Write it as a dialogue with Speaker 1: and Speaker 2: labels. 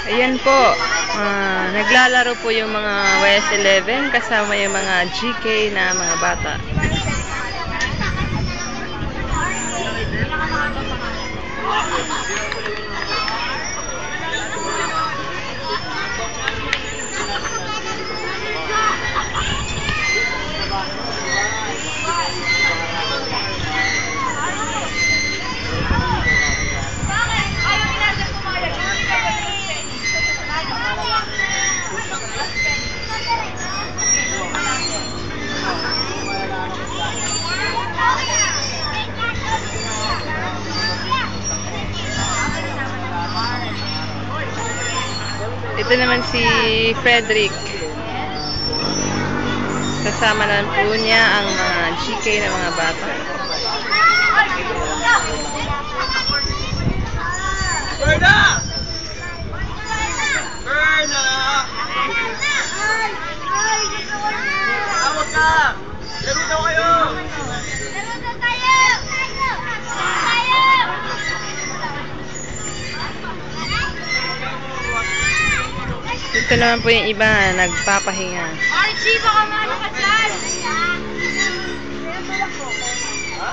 Speaker 1: Ayan po, naglalaro po yung mga YS11 kasama yung mga GK na mga bata. Ito naman si Frederick. Kasama na po niya ang mga GK na mga bata.
Speaker 2: Berna! Berna! Tawag ka! Laro daw kayo! Laro daw tayo!
Speaker 1: Ito naman po yung iba, nagpapahinga.
Speaker 3: Archie, baka mano ka dyan! Ha?